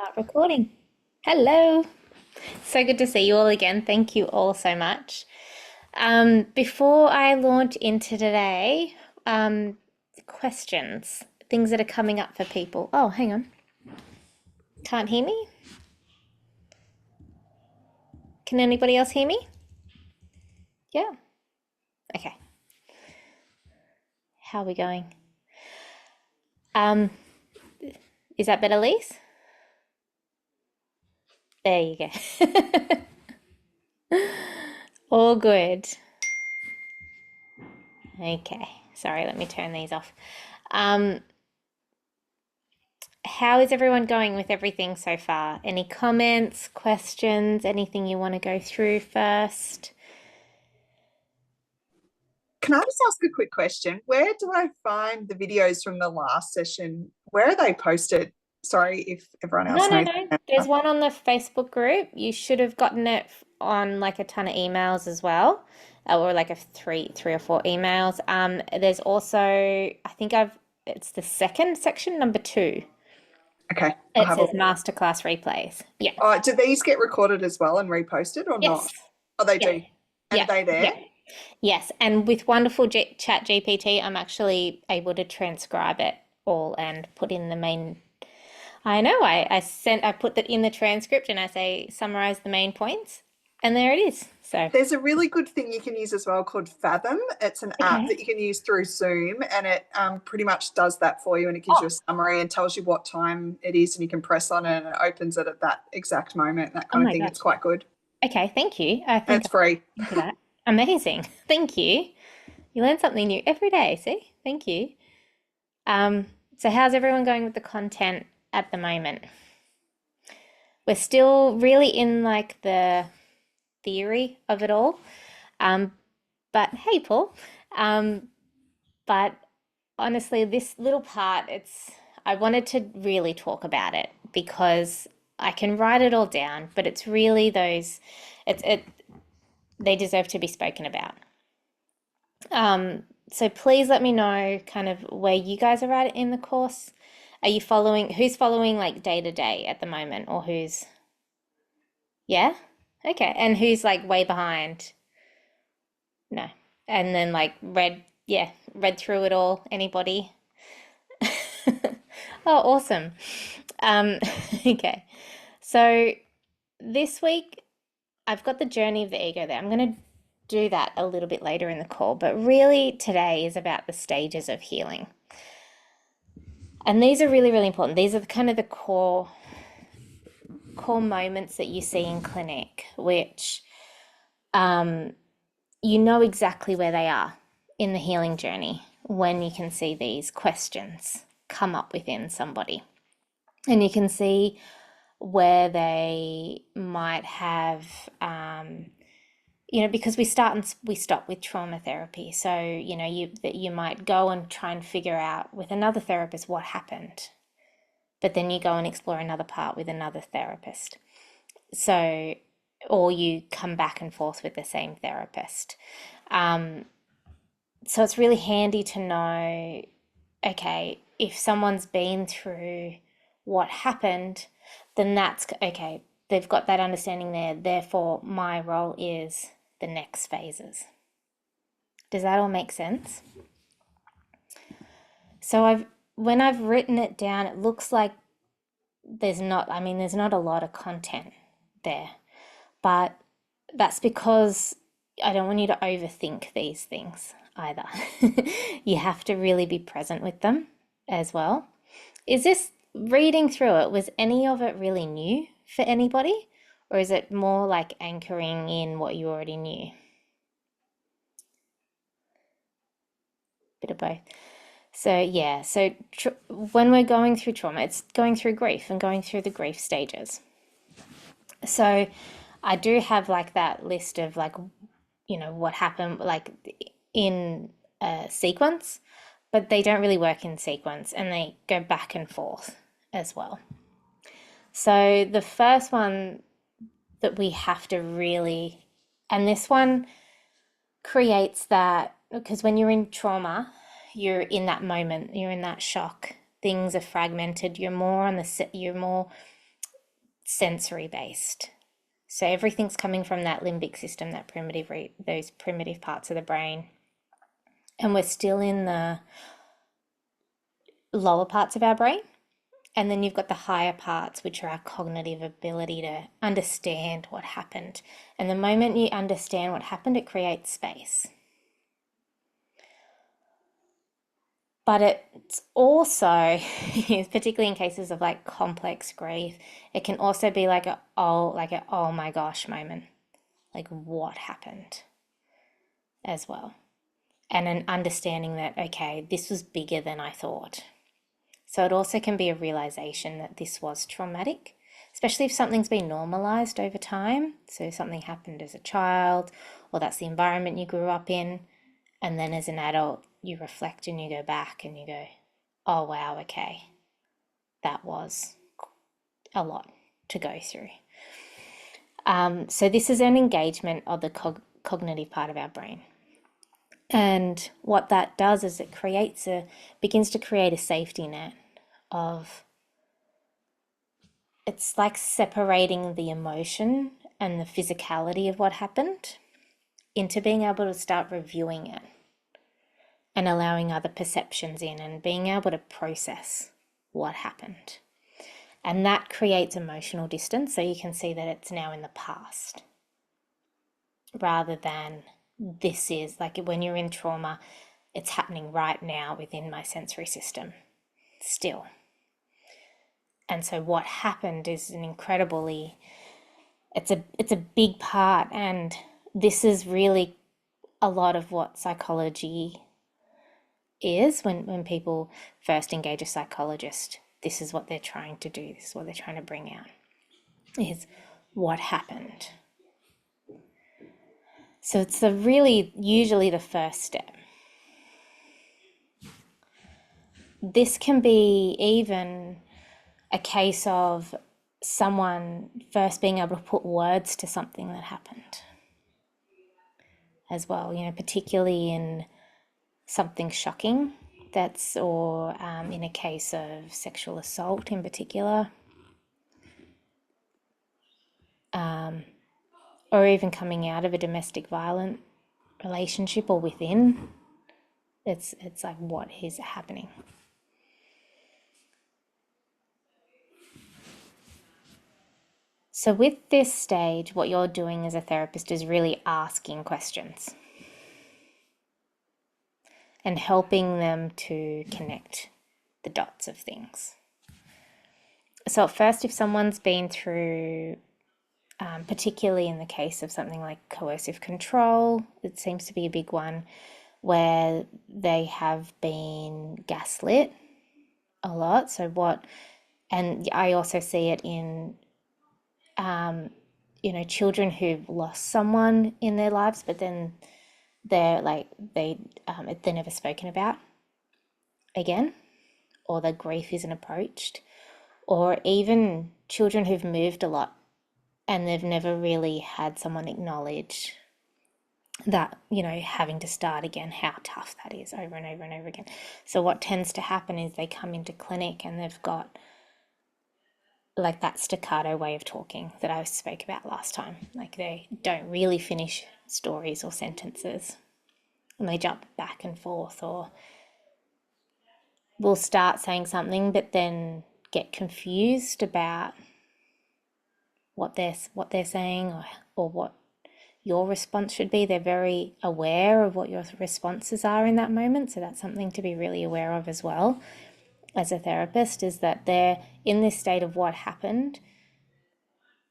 Start recording. Hello. So good to see you all again. Thank you all so much. Before I launch into today, questions, things that are coming up for people. Oh, hang on. Can't hear me? Can anybody else hear me? Yeah. Okay. How are we going? Um, is that better, Lise? There you go. All good. Okay. Sorry, let me turn these off. Um, How is everyone going with everything so far? Any comments, questions, anything you want to go through first? Can I just ask a quick question? Where do I find the videos from the last session? Where are they posted? Sorry if everyone No, else no, knows. no. There's one on the Facebook group. You should have gotten it on like a ton of emails as well, or like a three or four emails. There's also, I think it's the second section, number two. Okay, I'll It have a says look. masterclass replays. Yeah. Do these get recorded as well and reposted or not? Yes. Oh, they Yeah. do. And are Yeah. they there? Yeah. Yes, and with wonderful Chat GPT, I'm actually able to transcribe it all and put in the main. I know, I put that in the transcript and I say summarize the main points, and there it is. So, There's a really good thing you can use as well called Fathom. It's an app that okay. you can use through Zoom, and it pretty much does that for you, and it gives you a Oh, summary and tells you what time it is, and you can press on it and it opens it at that exact moment, that oh kind of my thing. gosh. It's quite good. Okay, thank you. I And think it's I'll free. look into that. Amazing. Thank you. You learn something new every day, see? Thank you. Um, so how's everyone going with the content at the moment? We're still really in like the theory of it all. Um, but hey, Paul. Um, but honestly, this little part, I wanted to really talk about it because I can write it all down, but it's really it, they deserve to be spoken about. So please let me know kind of where you guys are at in the course. Who's following like day to day at the moment, or yeah? Okay. And who's like way behind? No. And then like read through it all. Anybody? Oh, awesome. Um, okay. So this week I've got the journey of the ego there. I'm going to do that a little bit later in the call, but really today is about the stages of healing. And these are really, really important. These are kind of the core moments that you see in clinic, which um, you know exactly where they are in the healing journey when you can see these questions come up within somebody. And you can see where they might have, because we stop with trauma therapy. So, you might go and try and figure out with another therapist what happened, but then you go and explore another part with another therapist. So, or you come back and forth with the same therapist. Um, so it's really handy to know, okay, if someone's been through what happened, then that's okay. They've got that understanding there. Therefore, my role is the next phases. Does that all make sense? So when I've written it down, it looks like there's not a lot of content there, but that's because I don't want you to overthink these things either. You have to really be present with them as well. Is this reading through it, was any of it really new for anybody? Or is it more like anchoring in what you already knew? Bit of both. So, yeah, when we're going through trauma, it's going through grief and going through the grief stages. So, I do have like that list of like, what happened like in a sequence, but they don't really work in sequence and they go back and forth as well. So the first one that we have to really, and this one creates that because when you're in trauma, you're in that moment, you're in that shock. Things are fragmented. You're more sensory based. So everything's coming from that limbic system, that those primitive parts of the brain. And we're still in the lower parts of our brain. And then you've got the higher parts, which are our cognitive ability to understand what happened. And the moment you understand what happened, it creates space. But it's also, particularly in cases of like complex grief, it can also be like oh my gosh moment. Like what happened as well. And an understanding that, okay, this was bigger than I thought. So it also can be a realization that this was traumatic, especially if something's been normalized over time. So something happened as a child, or that's the environment you grew up in. And then as an adult, you reflect and you go back and you go, oh, wow, okay, that was a lot to go through. So this is an engagement of the cognitive part of our brain. And what that does is it begins to create a safety net of, it's like separating the emotion and the physicality of what happened into being able to start reviewing it and allowing other perceptions in and being able to process what happened. And that creates emotional distance, so you can see that it's now in the past rather than this is like when you're in trauma, it's happening right now within my sensory system still. And so what happened is it's a big part, and this is really a lot of what psychology is. When people first engage a psychologist, this is what they're trying to do, this is what they're trying to bring out, is what happened. So it's usually the first step. This can be even a case of someone first being able to put words to something that happened as well, particularly in something shocking or in a case of sexual assault in particular, or even coming out of a domestic violent relationship or within. It's like what is happening. So with this stage, what you're doing as a therapist is really asking questions and helping them to connect the dots of things. So at first, if someone's been through, particularly in the case of something like coercive control, it seems to be a big one, where they have been gaslit a lot. And I also see it in, children who've lost someone in their lives, but then they're never spoken about again, or the grief isn't approached, or even children who've moved a lot and they've never really had someone acknowledge that, having to start again, how tough that is over and over and over again. So what tends to happen is they come into clinic and they've got like that staccato way of talking that I spoke about last time. Like they don't really finish stories or sentences and they jump back and forth, or will start saying something but then get confused about what they're saying, or what your response should be. They're very aware of what your responses are in that moment, so that's something to be really aware of as well as a therapist, is that they're in this state of what happened.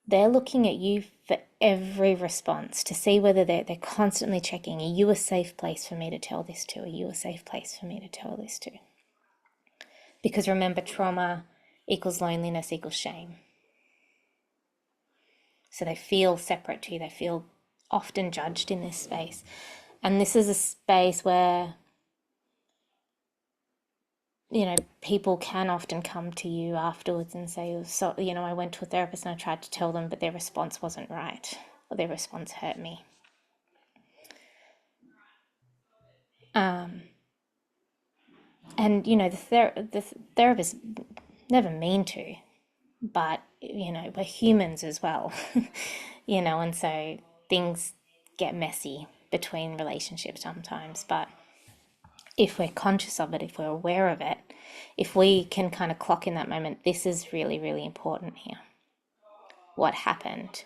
They're looking at you for every response to see whether they're constantly checking, are you a safe place for me to tell this to? Are you a safe place for me to tell this to? Because remember, trauma equals loneliness equals shame. So they feel separate to you. They feel often judged in this space. And this is a space where, people can often come to you afterwards and say, so, I went to a therapist and I tried to tell them, but their response wasn't right, or their response hurt me. And, the therapist never mean to. but we're humans as well. And so things get messy between relationships sometimes. But if we're conscious of it, if we're aware of it, if we can kind of clock in that moment, this is really, really important here. What happened?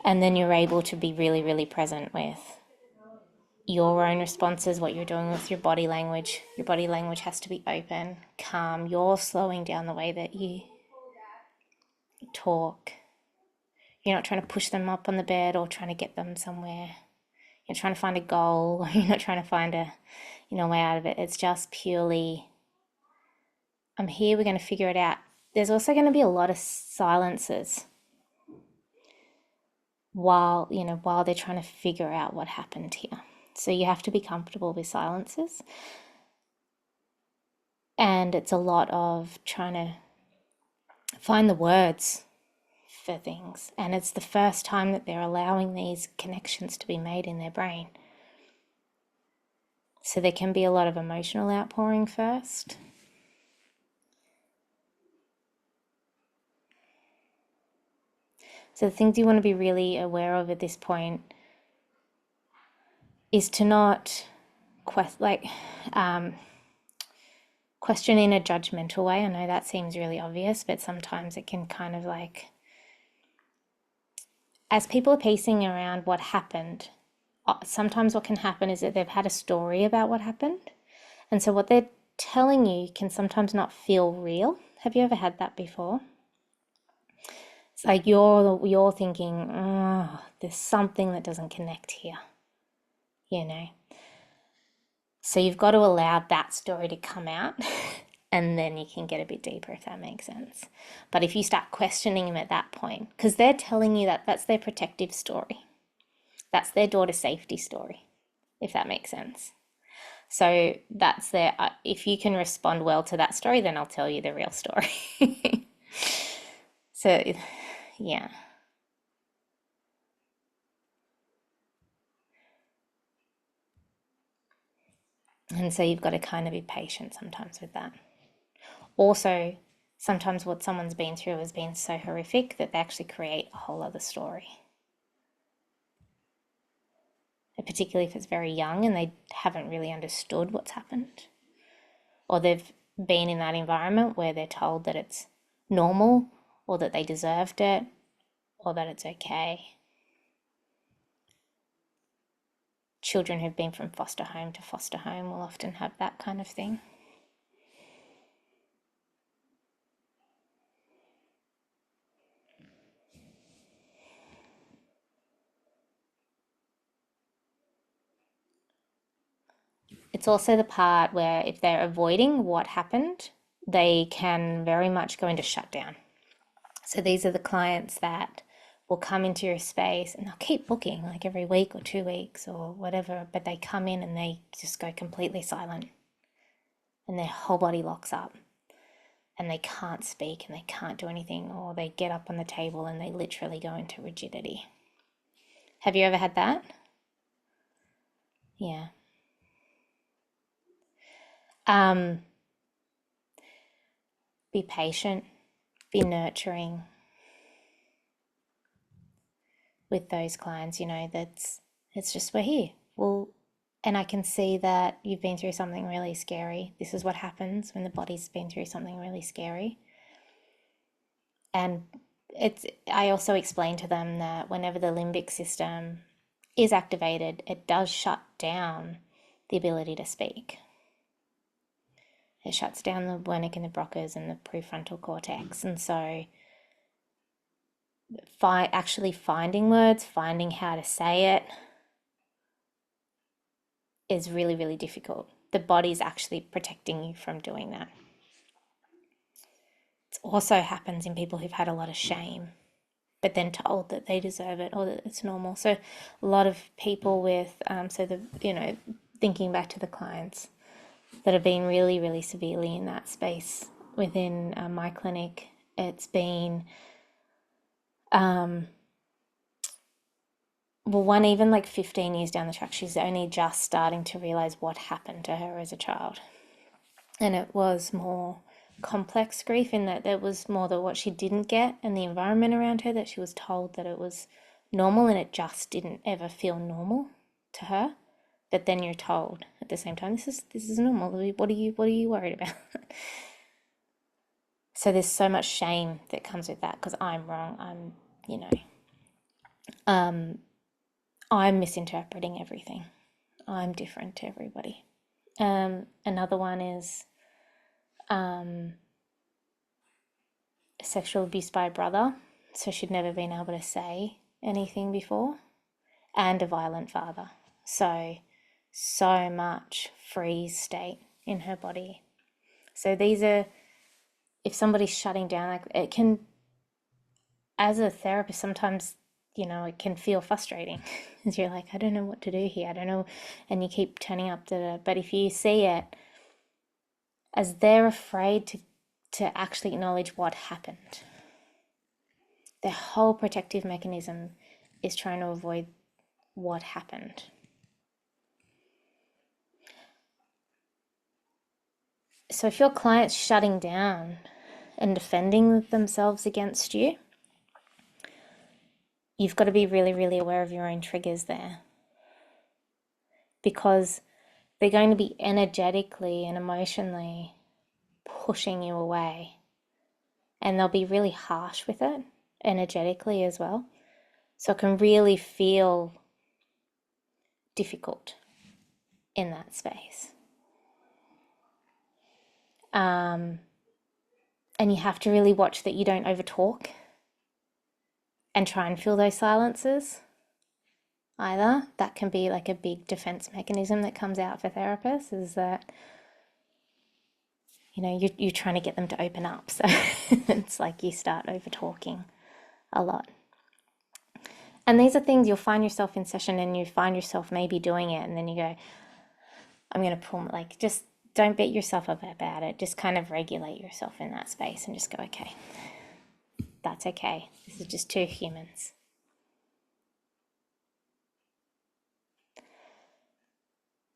And then you're able to be really, really present with your own responses, what you're doing with your body language. Your body language has to be open, calm. You're slowing down the way that you talk. You're not trying to push them up on the bed or trying to get them somewhere. You're trying to find a goal. You're not trying to find a way out of it. It's just purely, I'm here, we're going to figure it out. There's also going to be a lot of silences while they're trying to figure out what happened here. So you have to be comfortable with silences. And it's a lot of trying to find the words for things. And it's the first time that they're allowing these connections to be made in their brain. So there can be a lot of emotional outpouring first. So the things you want to be really aware of at this point is to not question in a judgmental way. I know that seems really obvious, but sometimes it can kind of as people are piecing around what happened, sometimes what can happen is that they've had a story about what happened. And so what they're telling you can sometimes not feel real. Have you ever had that before? It's like you're thinking, oh, there's something that doesn't connect here, So you've got to allow that story to come out and then you can get a bit deeper, if that makes sense. But if you start questioning them at that point, because they're telling you that that's their protective story, that's their daughter safety story, if that makes sense. So that's their, if you can respond well to that story, then I'll tell you the real story. So, yeah. And so you've got to kind of be patient sometimes with that. Also, sometimes what someone's been through has been so horrific that they actually create a whole other story. And particularly if it's very young and they haven't really understood what's happened. Or they've been in that environment where they're told that it's normal or that they deserved it or that it's okay. Children who've been from foster home to foster home will often have that kind of thing. It's also the part where if they're avoiding what happened, they can very much go into shutdown. So these are the clients that will come into your space and they'll keep booking like every week or 2 weeks or whatever, but they come in and they just go completely silent and their whole body locks up and they can't speak and they can't do anything, or they get up on the table and they literally go into rigidity. Have you ever had that? Yeah. Be patient, be nurturing with those clients. That's, it's just, we're here. Well, and I can see that you've been through something really scary. This is what happens when the body's been through something really scary. And I also explain to them that whenever the limbic system is activated, it does shut down the ability to speak. It shuts down the Wernicke and the Broca's and the prefrontal cortex. And so actually finding words, finding how to say it is really, really difficult. The body's actually protecting you from doing that. It also happens in people who've had a lot of shame, but then told that they deserve it or that it's normal. So a lot of people with, thinking back to the clients that have been really, really severely in that space within my clinic, it's been, one even like 15 years down the track, she's only just starting to realize what happened to her as a child. And it was more complex grief in that there was more that what she didn't get and the environment around her, that she was told that it was normal and it just didn't ever feel normal to her. But then you're told at the same time, this is normal. What are you worried about? So there's so much shame that comes with that because I'm wrong. You know, um, I'm misinterpreting everything. I'm different to everybody. Another one is sexual abuse by a brother, so she'd never been able to say anything before, and a violent father. So much freeze state in her body. So these are, if somebody's shutting down, like it can, as a therapist, sometimes, it can feel frustrating because you're like, I don't know what to do here. I don't know. And you keep turning up but if you see it as they're afraid to actually acknowledge what happened, their whole protective mechanism is trying to avoid what happened. So if your client's shutting down and defending themselves against you, you've got to be really, really aware of your own triggers there, because they're going to be energetically and emotionally pushing you away, and they'll be really harsh with it energetically as well. So it can really feel difficult in that space. And you have to really watch that you don't overtalk and try and fill those silences either. That can be like a big defense mechanism that comes out for therapists, is that you're trying to get them to open up. So it's like you start over talking a lot. And these are things you'll find yourself in session and you find yourself maybe doing it, and then you go, I'm going to pull, like, just don't beat yourself up about it. Just kind of regulate yourself in that space and just go, okay, that's okay. This is just two humans.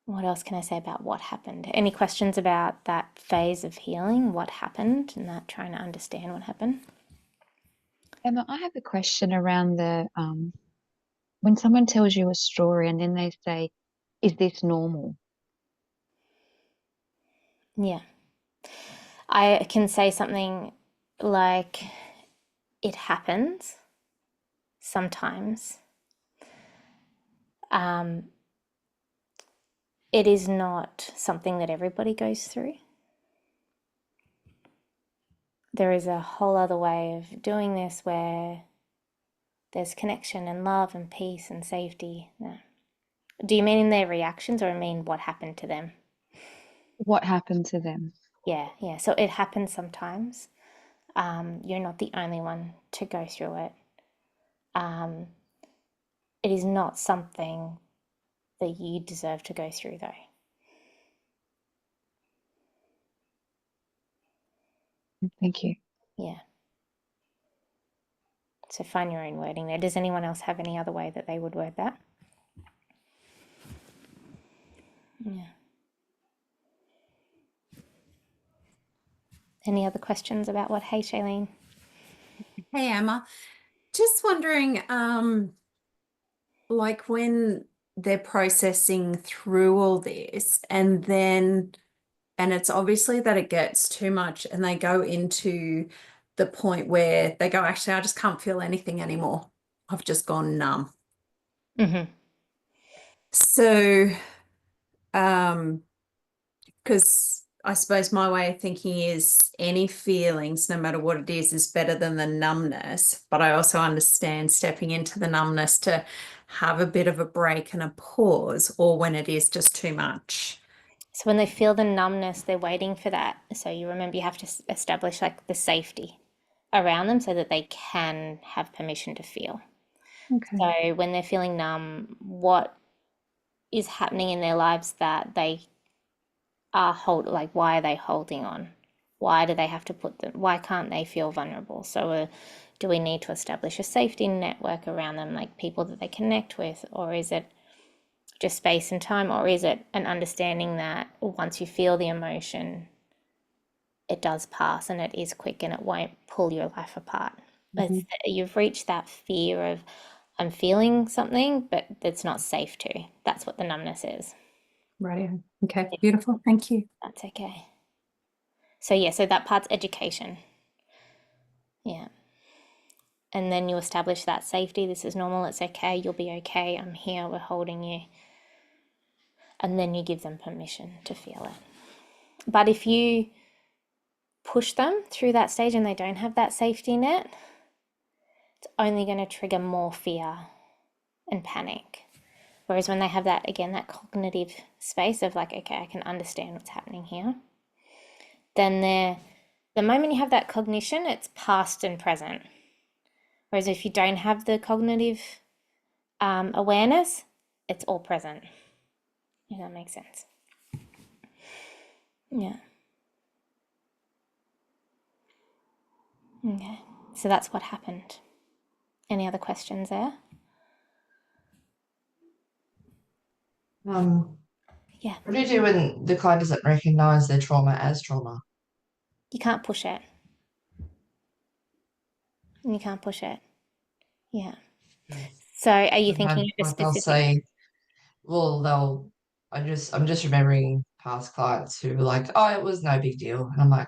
What else can I say about what happened? Any questions about that phase of healing, what happened, and that trying to understand what happened? Emma, I have a question around the when someone tells you a story and then they say, "Is this normal?" Yeah. I can say something like, it happens sometimes. It is not something that everybody goes through. There is a whole other way of doing this where there's connection and love and peace and safety. Yeah. Do you mean in their reactions or mean what happened to them? What happened to them? Yeah, yeah. So it happens sometimes. You're not the only one to go through it. It is not something that you deserve to go through, though. Thank you. Yeah. So find your own wording there. Does anyone else have any other way that they would word that? Yeah. Any other questions about what? Hey, Shailene. Hey, Emma. Just wondering, like when they're processing through all this and it's obviously that it gets too much and they go into the point where they go, actually, I just can't feel anything anymore. I've just gone numb. Mm-hmm. So, because I suppose my way of thinking is any feelings, no matter what it is better than the numbness. But I also understand stepping into the numbness to have a bit of a break and a pause, or when it is just too much. So when they feel the numbness, they're waiting for that. So you remember you have to establish like the safety around them so that they can have permission to feel. Okay. So when they're feeling numb, what is happening in their lives that they like, why are they holding on? Why do they have to put them, why can't they feel vulnerable? So do we need to establish a safety network around them, like people that they connect with, or is it just space and time, or is it an understanding that once you feel the emotion, it does pass and it is quick and it won't pull your life apart. Mhm. You've reached that fear of I'm feeling something, but it's not safe to. That's what the numbness is. Right. Okay. Beautiful. Thank you. That's okay. So yeah, so that part's education. Yeah. And then you establish that safety. This is normal. It's okay. You'll be okay. I'm here. We're holding you. And then you give them permission to feel it. But if you push them through that stage and they don't have that safety net, it's only going to trigger more fear and panic. Whereas when they have that, again, that cognitive space of like, okay, I can understand what's happening here, then the moment you have that cognition, it's past and present. Whereas if you don't have the cognitive awareness, it's all present. If that makes sense. Yeah. Okay. So that's what happened. Any other questions there? Yeah. What do you do when the client doesn't recognize their trauma as trauma? You can't push it. You can't push it. Yeah. So are you thinking of a Like they'll specific? say, well, I'm just remembering past clients who were like, oh, it was no big deal. And I'm like,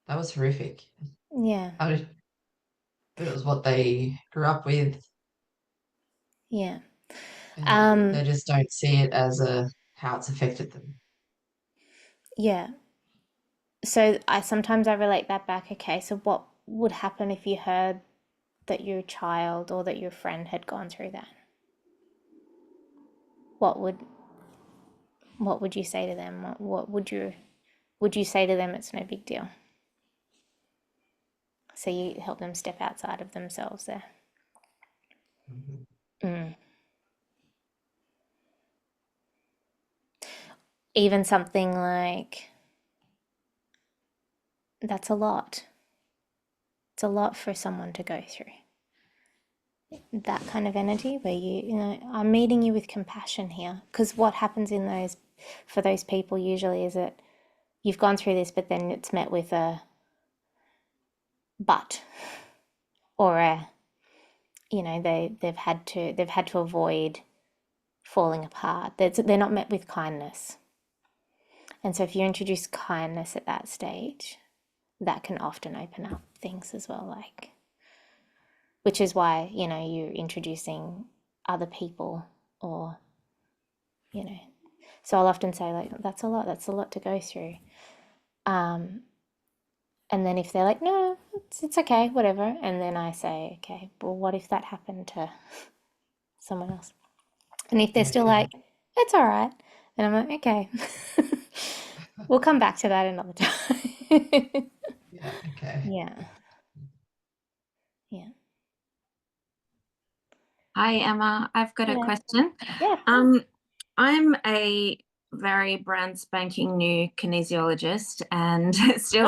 that was horrific. Yeah. But it was what they grew up with. Yeah. And they just don't see it as how it's affected them. Yeah. So sometimes I relate that back. Okay, so what would happen if you heard that your child or that your friend had gone through that? What would you say to them? What would you say to them it's no big deal? So you help them step outside of themselves there. Even something like, that's a lot. It's a lot for someone to go through. That kind of energy where I'm meeting you with compassion here. Because what happens for those people usually is that you've gone through this, but then it's met with a but, or they've had to avoid falling apart. They're not met with kindness. And so if you introduce kindness at that stage, that can often open up things as well, which is why, you're introducing other people or, so I'll often say like, that's a lot to go through. And then if they're like, no, it's okay, whatever. And then I say, okay, well, what if that happened to someone else? And if they're still like, it's all right. And I'm like, okay, we'll come back to that another time. Yeah, okay. Yeah. Yeah. Hi, Emma. I've got a Hello. question. Yeah. I'm a very brand spanking new kinesiologist and still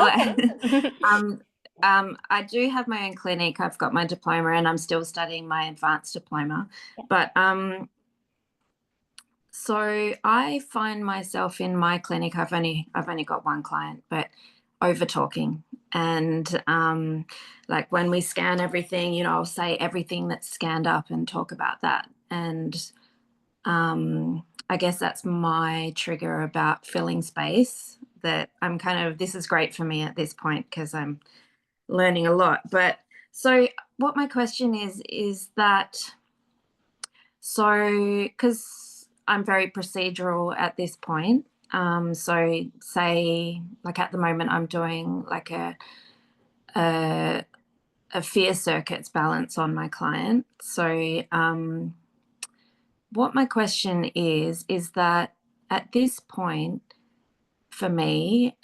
I do have my own clinic. I've got my diploma and I'm still studying my advanced diploma. Yeah. But so I find myself in my clinic, I've only got one client, but over talking. And like when we scan everything, I'll say everything that's scanned up and talk about that. And I guess that's my trigger about filling space, that I'm this is great for me at this point because I'm learning a lot. But so what my question is that, so because I'm very procedural at this point, so say like at the moment I'm doing like a fear circuits balance on my client. So what my question is that at this point for me,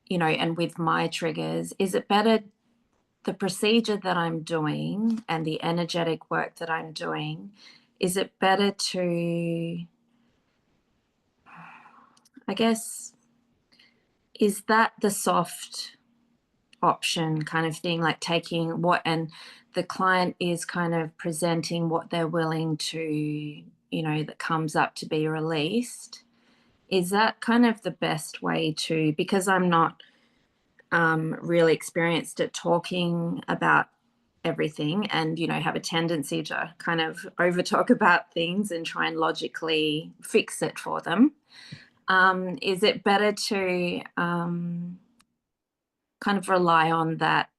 and with my triggers, is it better the procedure that I'm doing and the energetic work that I'm doing, is it better to, I guess, is that the soft option kind of thing, like taking what, and the client is kind of presenting what they're willing to, that comes up to be released? Is that kind of the best way to, because I'm not really experienced at talking about everything and, you know, have a tendency to kind of over talk about things and try and logically fix it for them. Is it better to kind of rely on that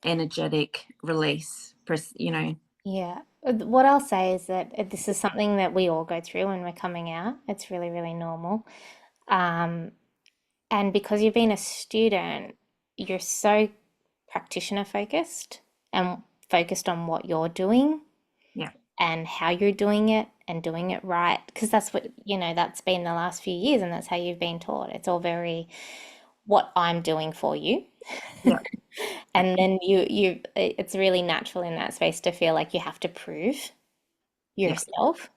energetic release, you know? Yeah. What I'll say is that this is something that we all go through when we're coming out. It's really, really normal. And because you've been a student, you're so practitioner focused and focused on what you're doing Yeah. and how you're doing it and doing it right. Because that's what, you know, that's been the last few years and that's how you've been taught. It's all very what I'm doing for you. Yeah. And then it's really natural in that space to feel like you have to prove yourself.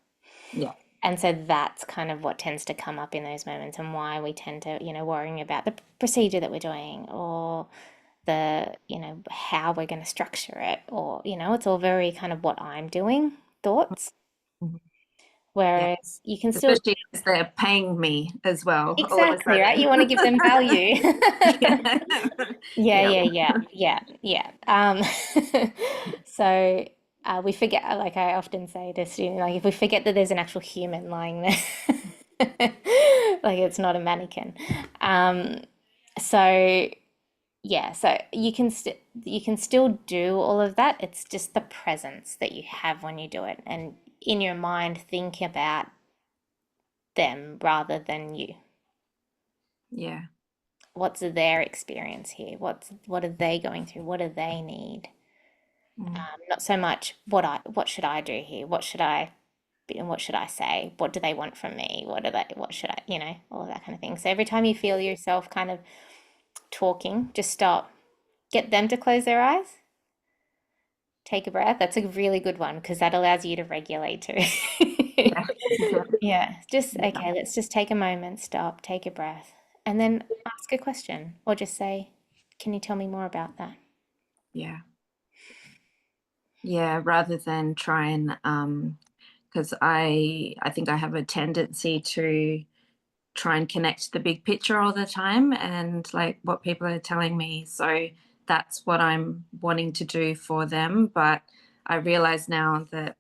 Yeah. And so that's kind of what tends to come up in those moments and why we tend to, you know, worrying about the procedure that we're doing or the, you know, how we're going to structure it or, you know, it's all very kind of what I'm doing thoughts. Mhm. Whereas you can still, Especially as they're paying me as well. all of a exactly, right? sudden. You want to give them value. Yeah. Yeah. So we forget, like I often say to students, like if we forget that there's an actual human lying there, like it's not a mannequin. So yeah, so you can still do all of that. It's just the presence that you have when you do it, and in your mind, think about them rather than you. Yeah. What's their experience here? What are they going through? What do they need? Mm. Not so much what should I do here? What should I be and what should I say? What do they want from me? What should I, you know, all of that kind of thing. So every time you feel yourself kind of talking, just stop. Get them to close their eyes. Take a breath. That's a really good one because that allows you to regulate too. Yeah. Yeah, just Yeah. okay, let's just take a moment, stop, take a breath, and then ask a question or just say, can you tell me more about that? Yeah. Yeah, rather than try and because I think I have a tendency to try and connect the big picture all the time and like what people are telling me. So that's what I'm wanting to do for them. But I realize now that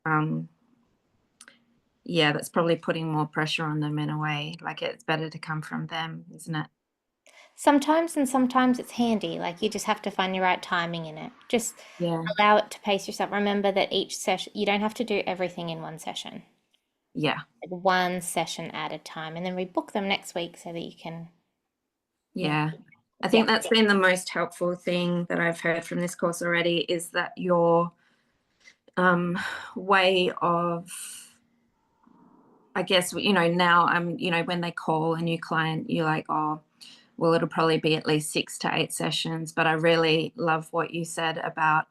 yeah, that's probably putting more pressure on them in a way. Like it's better to come from them, isn't it? Sometimes and sometimes it's handy, like you just have to find your right timing in it. Just Yeah. allow it to pace yourself. Remember that each session, you don't have to do everything in one session. Yeah. Like one session at a time, and then rebook them next week so that you can, Yeah. I think yeah. that's been the most helpful thing that I've heard from this course already is that your way of, I guess, you know, now I'm, you know, when they call a new client, you're like, oh, well, it'll probably be at least 6 to 8 sessions. But I really love what you said about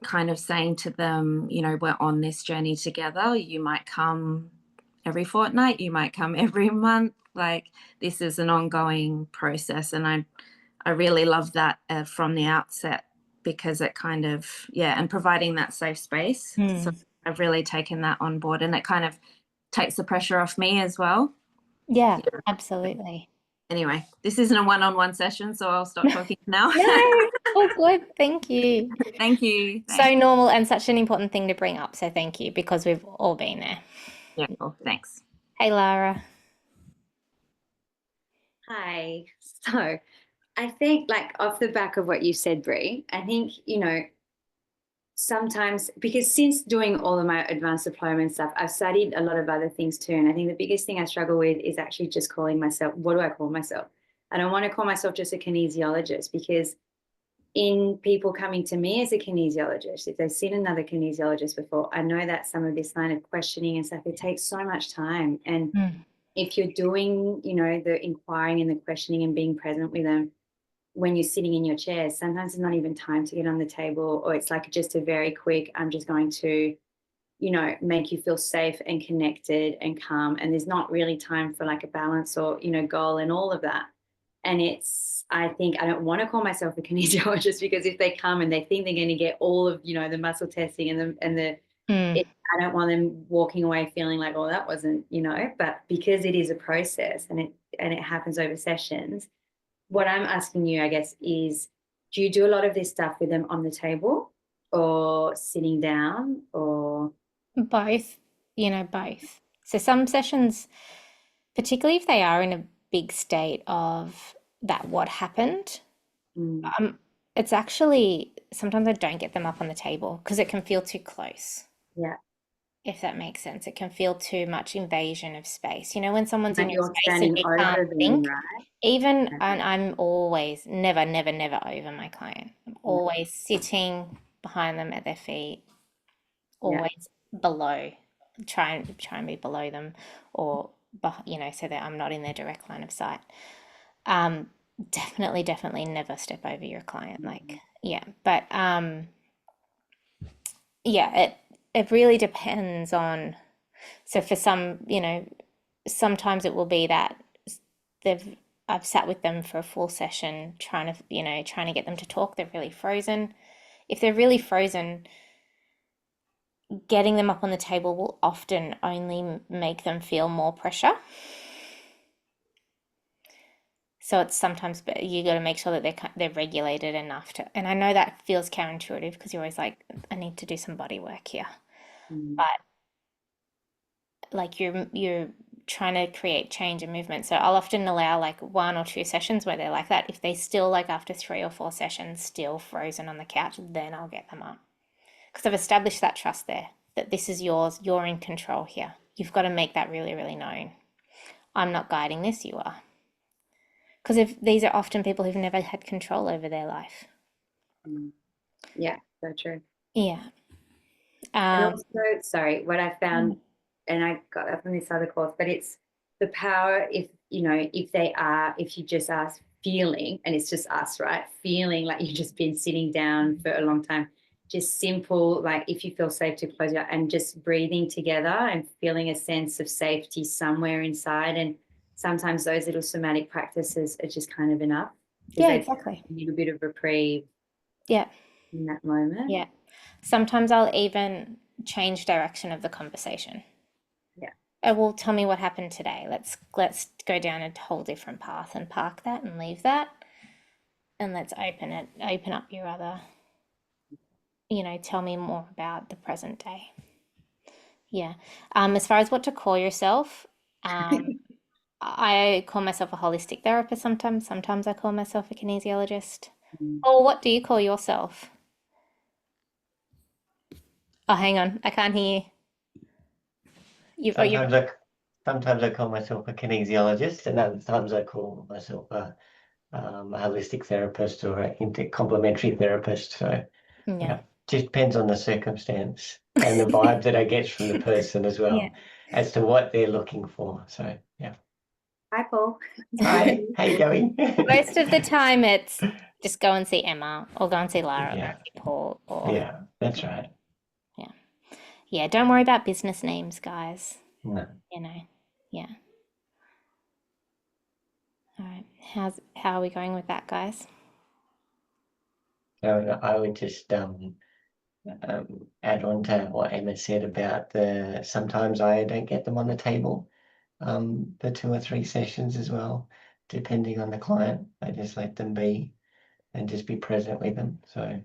kind of saying to them, you know, we're on this journey together. You might come every fortnight, you might come every month. Like this is an ongoing process. And I really love that from the outset because it kind of, yeah, and providing that safe space. So I've really taken that on board and it kind of takes the pressure off me as well. Yeah, absolutely. Anyway, this isn't a one-on-one session, so I'll stop talking now. No, all good. Thank you. Thank you. So normal and such an important thing to bring up. So thank you because we've all been there. Yeah, cool. Thanks. Hey, Lara. Hi. So I think, like, off the back of what you said, Brie, I think, you know, sometimes because since doing all of my advanced diploma and stuff, I've studied a lot of other things too. And I think the biggest thing I struggle with is actually just calling myself, what do I call myself? I don't want to call myself just a kinesiologist because in people coming to me as a kinesiologist, if they've seen another kinesiologist before, I know that some of this line of questioning and stuff, it takes so much time. And if you're doing, you know, the inquiring and the questioning and being present with them when you're sitting in your chair, sometimes there's not even time to get on the table, or it's like just a very quick, I'm just going to, you know, make you feel safe and connected and calm. And there's not really time for like a balance or, you know, goal and all of that. And it's, I think I don't want to call myself a kinesiologist because if they come and they think they're going to get all of, you know, the muscle testing I don't want them walking away feeling like, oh, that wasn't, you know, but because it is a process and it happens over sessions, what I'm asking you, I guess, is do you do a lot of this stuff with them on the table or sitting down or? Both, both. So some sessions, particularly if they are in a big state of that what happened, it's actually sometimes I don't get them up on the table because it can feel too close. Yeah. If that makes sense. It can feel too much invasion of space. When someone's in And your you're space and standing you over can't them, think, right? even, and I'm always never, never, never over my client. I'm always sitting behind them at their feet, always below, try and be below them, or so that I'm not in their direct line of sight. Definitely never step over your client. Like, yeah, but yeah, it really depends on. So for some, sometimes it will be that I've sat with them for a full session trying to get them to talk. They're really frozen. If they're really frozen, getting them up on the table will often only make them feel more pressure. So it's sometimes you got to make sure that they're regulated enough to. And I know that feels counterintuitive because you're always like, I need to do some body work here, but like you're trying to create change and movement. So I'll often allow like 1 or 2 sessions where they're like that. If they still, like after 3 or 4 sessions, still frozen on the couch, then I'll get them up because I've established that trust there, that this is yours, you're in control here. You've got to make that really, really known. I'm not guiding this, you are. Because if these are often people who've never had control over their life. Yeah, so true. Yeah. And also, sorry, what I found, and I got that from this other course, but it's the power if you just ask feeling, and it's just us, right? Feeling like you've just been sitting down for a long time. Just simple, like if you feel safe to close your eyes and just breathing together and feeling a sense of safety somewhere inside. And sometimes those little somatic practices are just kind of enough. Yeah, exactly. Need a bit of reprieve. Yeah. In that moment. Yeah. Sometimes I'll even change direction of the conversation. Yeah. Oh, well, tell me what happened today. Let's go down a whole different path and park that and leave that. And let's open up your other, tell me more about the present day. Yeah. As far as what to call yourself, I call myself a holistic therapist sometimes. Sometimes I call myself a kinesiologist. Or what do you call yourself? Oh, hang on. I can't hear you. Sometimes I call myself a kinesiologist, and other times I call myself a holistic therapist or a complementary therapist. So Yeah. just depends on the circumstance and the vibe that I get from the person as well as to what they're looking for. So yeah. Hi, Paul. Hi, how you going? Most of the time it's just go and see Emma or go and see Lara or go and see Paul or Yeah, that's right. yeah, don't worry about business names, guys. No. Yeah. All right. How are we going with that, guys? I would just add on to what Emma said about sometimes I don't get them on the table for 2 or 3 sessions as well, depending on the client. I just let them be and just be present with them. So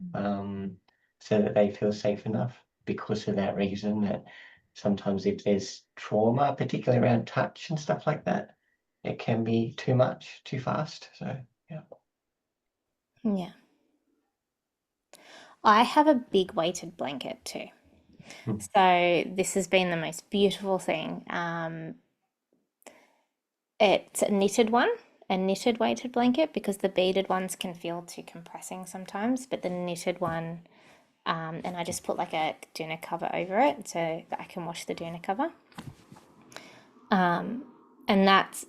so that they feel safe enough, because of that reason that sometimes if there's trauma, particularly around touch and stuff like that, it can be too much, too fast. So Yeah. I have a big weighted blanket too. So this has been the most beautiful thing. It's a knitted weighted blanket, because the beaded ones can feel too compressing sometimes, but the knitted one, and I just put like a doona cover over it so that I can wash the doona cover. And that's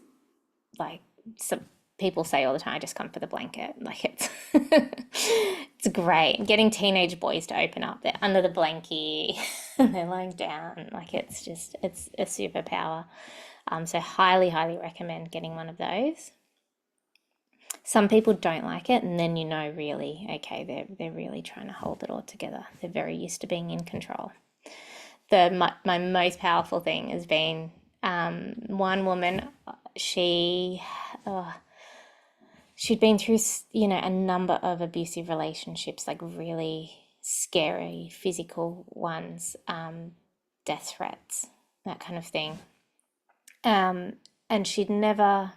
like, some people say all the time, I just come for the blanket. Like it's it's great. Getting teenage boys to open up, they're under the blankie and they're lying down. Like it's a superpower. So highly, highly recommend getting one of those. Some people don't like it, and then really, okay, they're really trying to hold it all together. They're very used to being in control. My most powerful thing has been one woman. She she'd been through, you know, a number of abusive relationships, like really scary physical ones, death threats, that kind of thing. And she'd never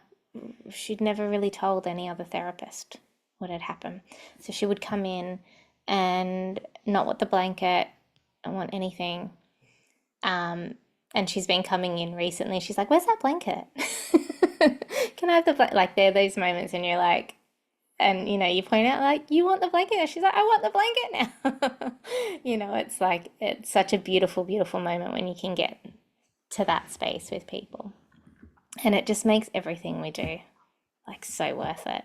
really told any other therapist what had happened. So she would come in and not want the blanket, not want anything. And she's been coming in recently. She's like, "Where's that blanket? Can I have the blanket?" Like, there are those moments, and you're like, and you know, you point out, like, "You want the blanket?" And she's like, "I want the blanket now." You know, it's like, it's such a beautiful, beautiful moment when you can get to that space with people. And it just makes everything we do like so worth it.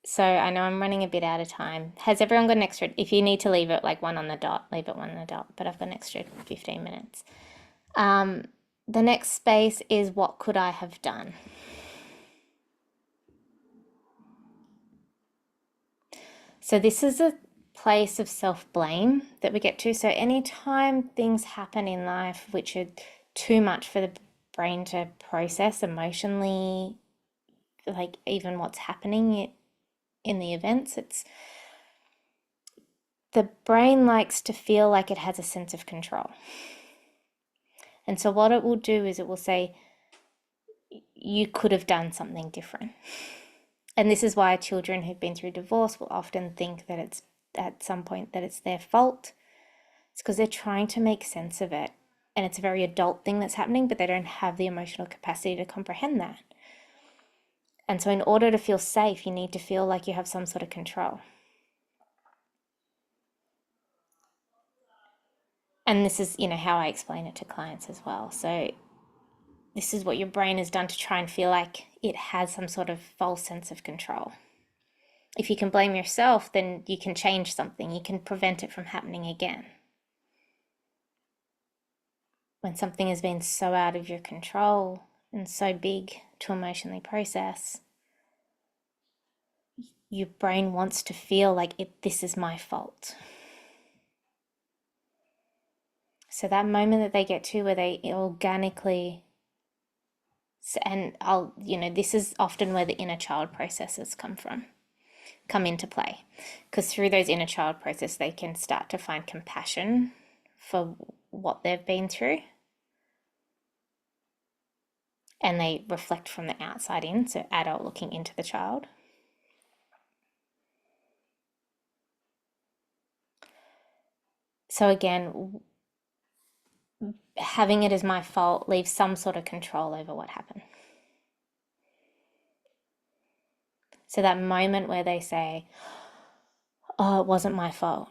So I know I'm running a bit out of time. Has everyone got an extra? If you need to leave it like 1 on the dot, leave it 1 on the dot. But I've got an extra 15 minutes. The next space is, what could I have done? So this is a place of self-blame that we get to. So anytime things happen in life which are too much for the brain to process emotionally, like even what's happening in the events, it's the brain likes to feel like it has a sense of control. And so what it will do is it will say, you could have done something different. And this is why children who've been through divorce will often think that it's at some point that it's their fault. It's because they're trying to make sense of it. And it's a very adult thing that's happening, but they don't have the emotional capacity to comprehend that. And so in order to feel safe, you need to feel like you have some sort of control. And this is, you know, how I explain it to clients as well. So this is what your brain has done to try and feel like it has some sort of false sense of control. If you can blame yourself, then you can change something. You can prevent it from happening again. When something has been so out of your control and so big to emotionally process, your brain wants to feel like this is my fault. So that moment that they get to where they organically, and this is often where the inner child processes come into play. Because through those inner child processes, they can start to find compassion for what they've been through. And they reflect from the outside in, so adult looking into the child. So again, having it as my fault leaves some sort of control over what happened. So that moment where they say, "Oh, it wasn't my fault,"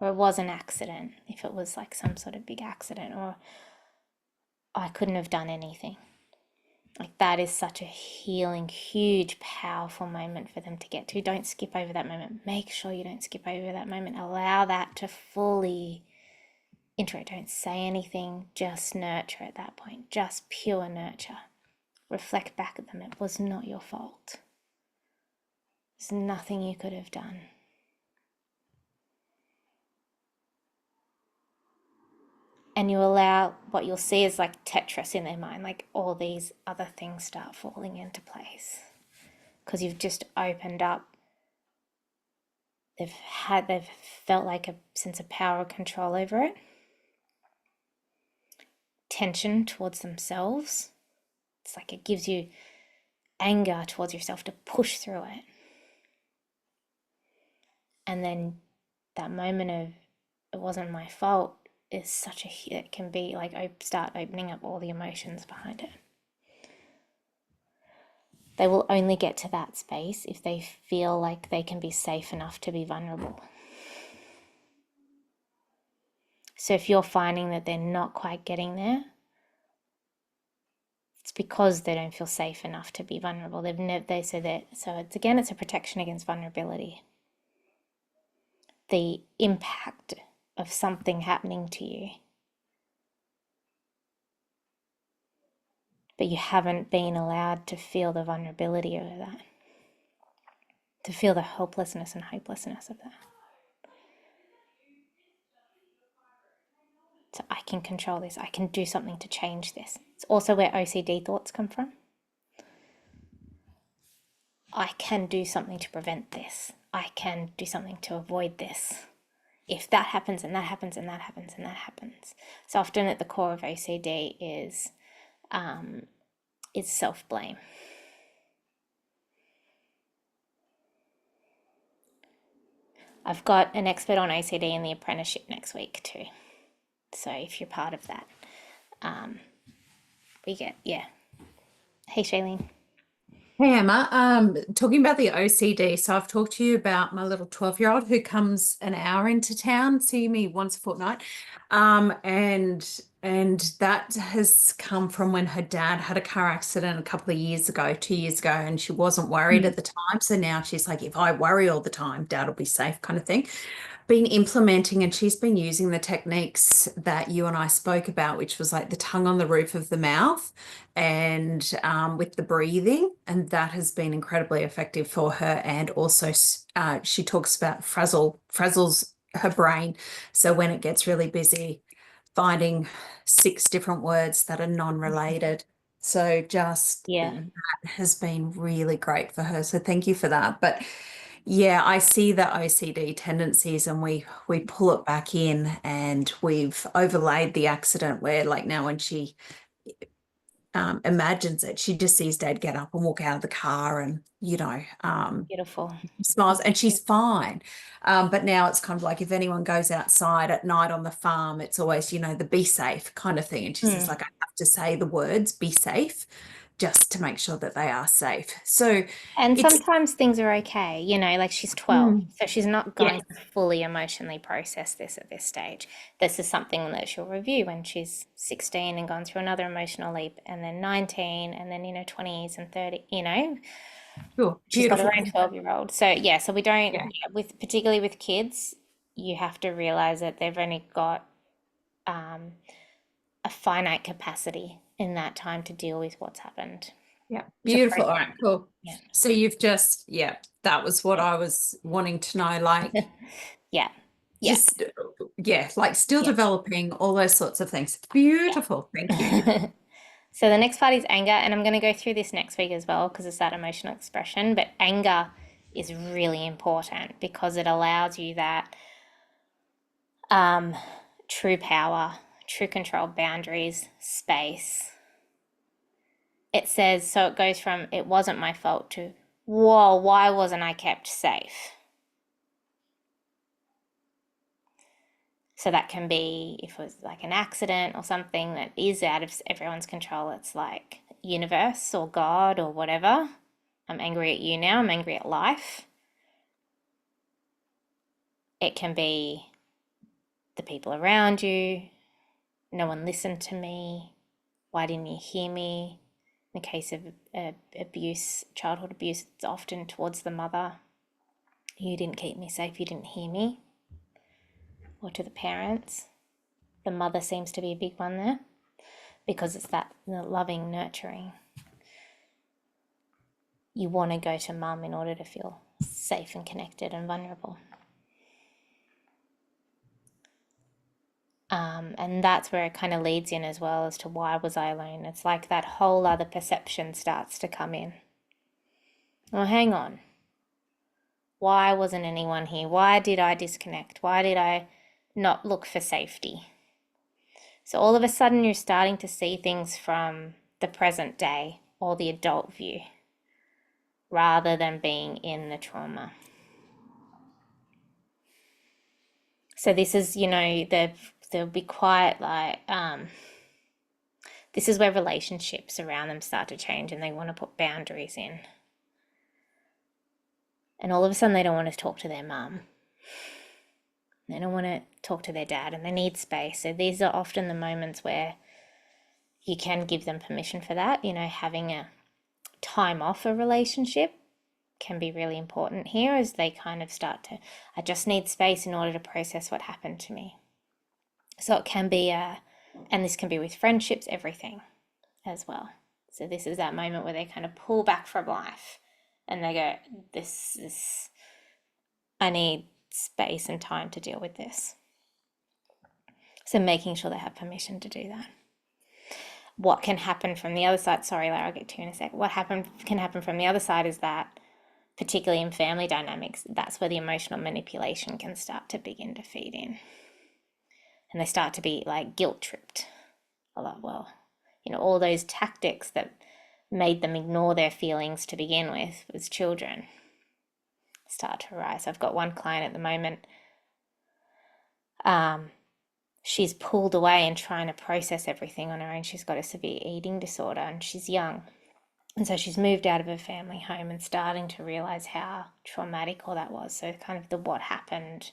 or "It was an accident," if it was like some sort of big accident, or "I couldn't have done anything." Like, that is such a healing, huge, powerful moment for them to get to. Don't skip over that moment. Make sure you don't skip over that moment. Allow that to fully enter it. Don't say anything, just nurture at that point. Just pure nurture. Reflect back at them. It was not your fault. There's nothing you could have done. And you allow, what you'll see is like Tetris in their mind, like all these other things start falling into place. Because you've just opened up. They've felt like a sense of power or control over it. Tension towards themselves. It's like it gives you anger towards yourself to push through it. And then that moment of, "It wasn't my fault," is such it can be like, start opening up all the emotions behind it. They will only get to that space if they feel like they can be safe enough to be vulnerable. So if you're finding that they're not quite getting there, it's because they don't feel safe enough to be vulnerable. So it's a protection against vulnerability. The impact of something happening to you, but you haven't been allowed to feel the vulnerability of that, to feel the helplessness and hopelessness of that. So I can control this. I can do something to change this. It's also where OCD thoughts come from. I can do something to prevent this. I can do something to avoid this. If that happens and that happens and that happens and that happens. So often at the core of OCD is self-blame. I've got an expert on OCD in the apprenticeship next week too. So if you're part of that, we get, yeah. Hey, Shailene. Hey Emma, talking about the OCD, so I've talked to you about my little 12-year-old who comes an hour into town, see me once a fortnight. And that has come from when her dad had a car accident a couple of years ago, 2 years ago, and she wasn't worried at the time. So now she's like, if I worry all the time, dad will be safe, kind of thing. Been implementing, and she's been using the techniques that you and I spoke about, which was like the tongue on the roof of the mouth and with the breathing, and that has been incredibly effective for her. And also she talks about frazzles her brain, so when it gets really busy, finding 6 different words that are non-related. So just Yeah. that has been really great for her, so thank you for that. But yeah, I see the OCD tendencies, and we pull it back in, and we've overlaid the accident where, like, now when she imagines it, she just sees dad get up and walk out of the car, and Beautiful. smiles, and she's fine. But now it's kind of like if anyone goes outside at night on the farm, it's always, the be safe kind of thing. And she says, like, I have to say the words be safe just to make sure that they are safe. So And it's sometimes things are okay, like she's 12, so she's not yeah. going to fully emotionally process this at this stage. This is something that she'll review when she's 16 and gone through another emotional leap, and then 19, and then, 20s and 30, Sure. she's got her Beautiful. own 12-year-old. So yeah, so we don't, Yeah. particularly with kids, you have to realize that they've only got a finite capacity in that time to deal with what's happened. Yeah. Beautiful. All right, cool. Yeah. So you've just, that was what I was wanting to know, like, Yeah. just, like still Yeah. developing all those sorts of things. Beautiful. Thank you. So the next part is anger, and I'm going to go through this next week as well because it's that emotional expression. But anger is really important because it allows you that true power, true control, boundaries, space. It says, so it goes from it wasn't my fault to, whoa, why wasn't I kept safe? So that can be, if it was like an accident or something that is out of everyone's control, it's like universe or God or whatever. I'm angry at you now, I'm angry at life. It can be the people around you. No one listened to me. Why didn't you hear me? In the case of abuse, childhood abuse, it's often towards the mother. You didn't keep me safe, you didn't hear me. Or to the parents. The mother seems to be a big one there because it's that loving, nurturing. You want to go to mum in order to feel safe and connected and vulnerable. And that's where it kind of leads in as well as to why was I alone. It's like that whole other perception starts to come in. Well, hang on. Why wasn't anyone here? Why did I disconnect? Why did I not look for safety? So all of a sudden you're starting to see things from the present day or the adult view rather than being in the trauma. So this is, there'll be quite like, this is where relationships around them start to change and they want to put boundaries in. And all of a sudden they don't want to talk to their mum. They don't want to talk to their dad and they need space. So these are often the moments where you can give them permission for that. Having a time off a relationship can be really important here as they kind of start to, I just need space in order to process what happened to me. So it can be and this can be with friendships, everything as well. So this is that moment where they kind of pull back from life and they go, this, I need space and time to deal with this. So making sure they have permission to do that. What can happen from the other side, sorry, Lara, I'll get to you in a sec. What can happen from the other side is that, particularly in family dynamics, that's where the emotional manipulation can start to begin to feed in. And they start to be like guilt tripped a lot. Well, you know, all those tactics that made them ignore their feelings to begin with as children start to arise. I've got one client at the moment. She's pulled away and trying to process everything on her own. She's got a severe eating disorder and she's young. And so she's moved out of her family home and starting to realize how traumatic all that was. So kind of the what happened,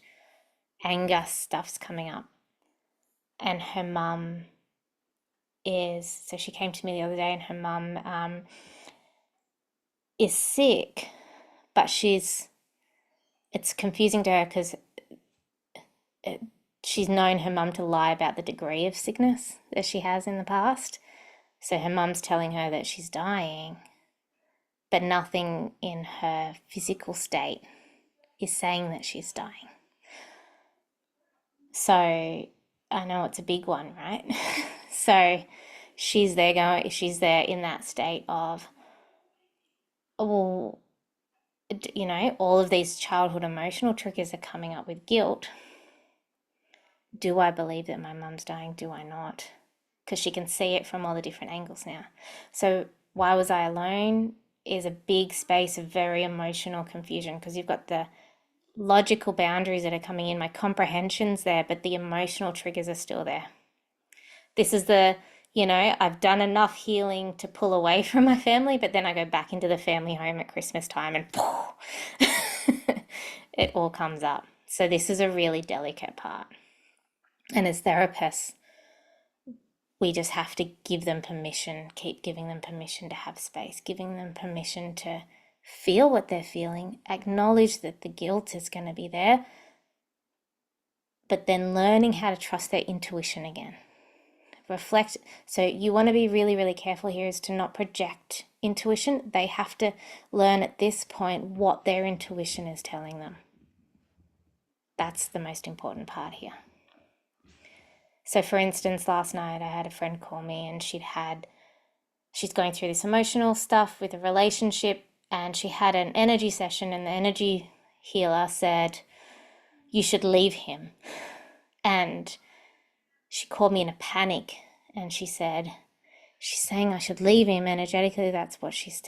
anger stuff's coming up. And her mum so she came to me the other day and her mum is sick, but it's confusing to her because she's known her mum to lie about the degree of sickness that she has in the past. So her mum's telling her that she's dying, but nothing in her physical state is saying that she's dying. So I know it's a big one, right? So she's there in that state of, well, you know, all of these childhood emotional triggers are coming up with guilt. Do I believe that my mum's dying? Do I not? Because she can see it from all the different angles now. So why was I alone is a big space of very emotional confusion, because you've got the logical boundaries that are coming in, my comprehension's there, but the emotional triggers are still there. This is I've done enough healing to pull away from my family, but then I go back into the family home at Christmas time and it all comes up. So this is a really delicate part. And as therapists, we just have to give them permission, keep giving them permission to have space, giving them permission to feel what they're feeling, acknowledge that the guilt is going to be there, but then learning how to trust their intuition again. Reflect. So you want to be really, really careful here is to not project intuition. They have to learn at this point what their intuition is telling them. That's the most important part here. So for instance, last night I had a friend call me and she's going through this emotional stuff with a relationship, and she had an energy session and the energy healer said, you should leave him. And she called me in a panic and she said, she's saying I should leave him energetically. That's what she's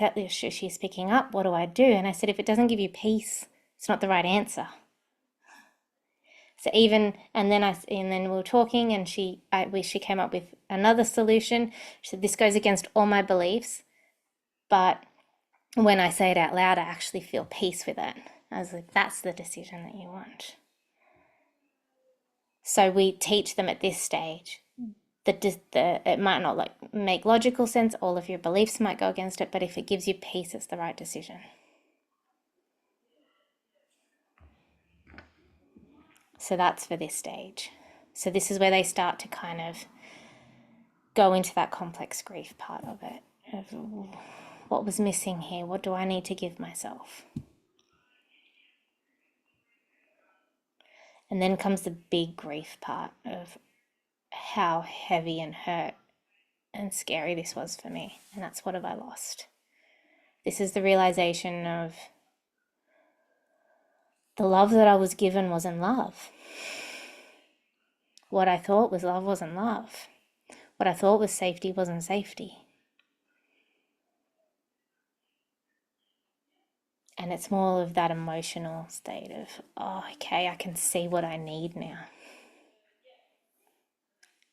picking up. What do I do? And I said, if it doesn't give you peace, it's not the right answer. So and then we were talking and she came up with another solution. She said, this goes against all my beliefs, but when I say it out loud, I actually feel peace with it. I was like, that's the decision that you want. So we teach them at this stage that it might not make logical sense. All of your beliefs might go against it, but if it gives you peace, it's the right decision. So that's for this stage. So this is where they start to kind of go into that complex grief part of it. Of what was missing here? What do I need to give myself? And then comes the big grief part of how heavy and hurt and scary this was for me. And that's, what have I lost? This is the realization of the love that I was given wasn't love. What I thought was love wasn't love. What I thought was safety wasn't safety. And it's more of that emotional state of, oh, okay, I can see what I need now.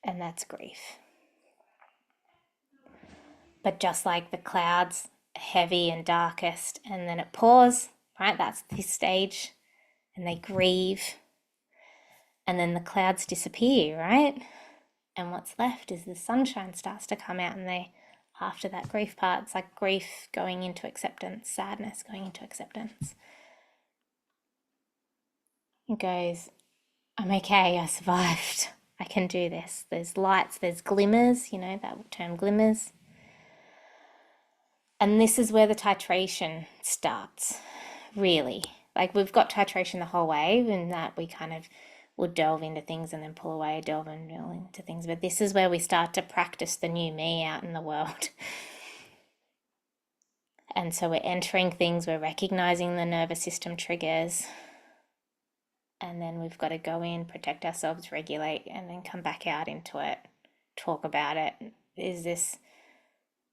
And that's grief. But just like the clouds, heavy and darkest, and then it pours, right? That's this stage. And they grieve. And then the clouds disappear, right? And what's left is the sunshine starts to come out, and after that grief part, it's like grief going into acceptance, sadness going into acceptance. It goes, I'm okay, I survived. I can do this. There's lights, there's glimmers, that term glimmers. And this is where the titration starts, really. Like, we've got titration the whole way, in that will delve into things and then pull away, delve into things. But this is where we start to practice the new me out in the world. And so we're entering things, we're recognizing the nervous system triggers, and then we've got to go in, protect ourselves, regulate, and then come back out into it, talk about it.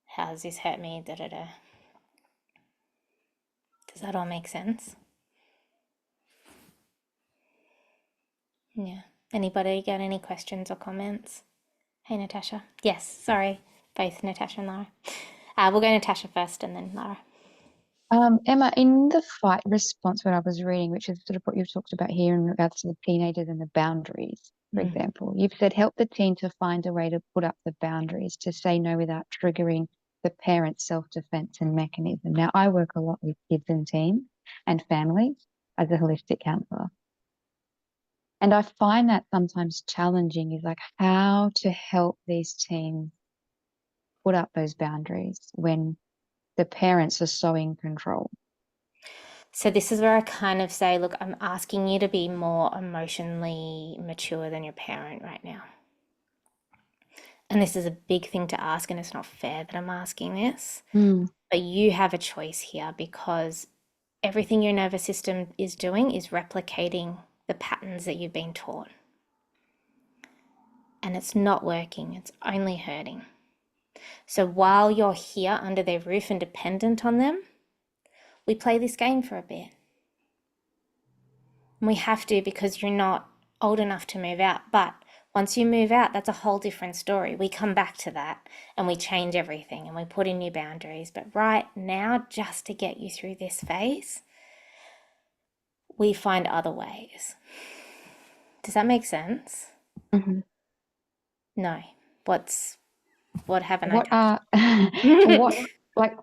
How does this hurt me? Da, da, da. Does that all make sense? Yeah. Anybody got any questions or comments? Hey, Natasha. Yes, sorry. Both Natasha and Lara. We'll go Natasha first and then Lara. Emma, in the fight response, what I was reading, which is sort of what you've talked about here in regards to the teenagers and the boundaries, for example, you've said help the teen to find a way to put up the boundaries, to say no without triggering the parent's self-defense and mechanism. Now, I work a lot with kids and teens and families as a holistic counselor. And I find that sometimes challenging is like how to help these teens put up those boundaries when the parents are so in control. So this is where I kind of say, look, I'm asking you to be more emotionally mature than your parent right now. And this is a big thing to ask, and it's not fair that I'm asking this. But you have a choice here, because everything your nervous system is doing is replicating the patterns that you've been taught. And it's not working, it's only hurting. So while you're here under their roof and dependent on them, we play this game for a bit. And we have to, because you're not old enough to move out. But once you move out, that's a whole different story. We come back to that and we change everything and we put in new boundaries. But right now, just to get you through this phase, we find other ways. Does that make sense? No. What haven't I done?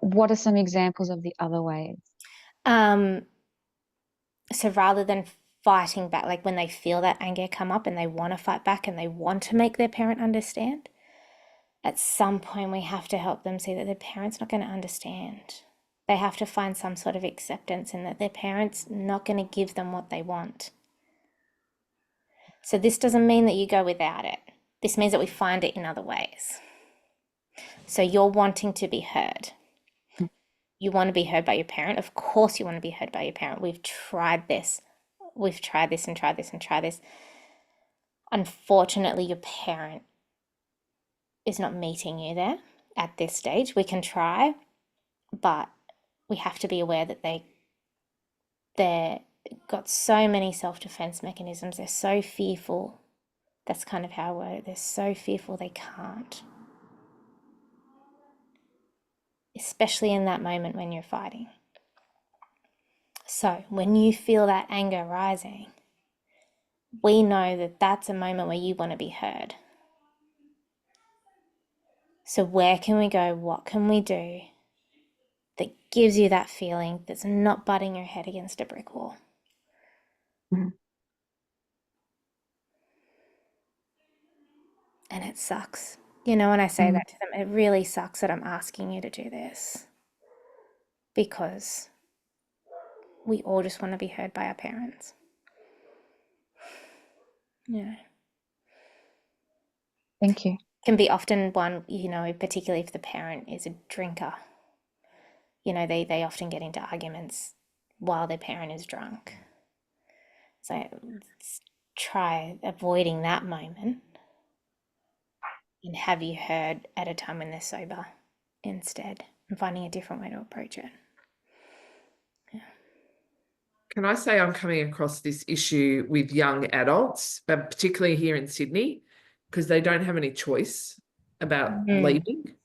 What are some examples of the other ways? So rather than fighting back, like when they feel that anger come up and they want to fight back and they want to make their parent understand, at some point we have to help them see that their parent's not going to understand. They have to find some sort of acceptance in that their parent's not going to give them what they want. So this doesn't mean that you go without it. This means that we find it in other ways. So you're wanting to be heard. You want to be heard by your parent. Of course you want to be heard by your parent. We've tried this. We've tried this and tried this and tried this. Unfortunately, your parent is not meeting you there at this stage. We can try, but we have to be aware that they're got so many self-defense mechanisms. They're so fearful. That's kind of how I work. They're so fearful they can't. Especially in that moment when you're fighting. So when you feel that anger rising, we know that that's a moment where you want to be heard. So where can we go? What can we do that gives you that feeling that's not butting your head against a brick wall? And it sucks. You know, when I say that to them, it really sucks that I'm asking you to do this. Because we all just want to be heard by our parents. Yeah. Thank you. Can be often one, you know, particularly if the parent is a drinker. You know, they often get into arguments while their parent is drunk. So let's try avoiding that moment and have you heard at a time when they're sober instead, and finding a different way to approach it. Yeah. Can I say I'm coming across this issue with young adults, but particularly here in Sydney, because they don't have any choice about leaving.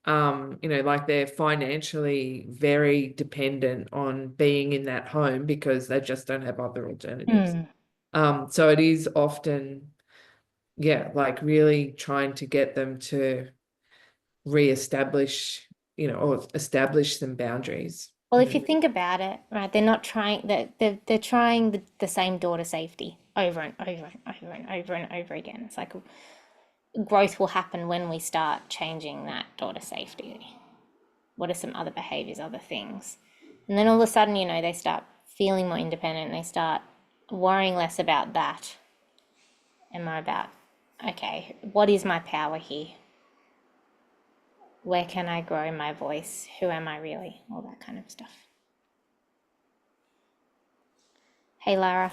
You know, like they're financially very dependent on being in that home because they just don't have other alternatives. So it is often, like really trying to get them to re-establish, you know, or establish some boundaries. Well, if you think about it, right, they're not trying, they're trying the same door to safety over and over and over and over and over again. It's like growth will happen when we start changing that door to safety. What are some other behaviors, other things? And then all of a sudden, you know, they start feeling more independent. They start worrying less about that. and more about, okay, what is my power here? Where can I grow my voice? Who am I really? All that kind of stuff. Hey, Lara.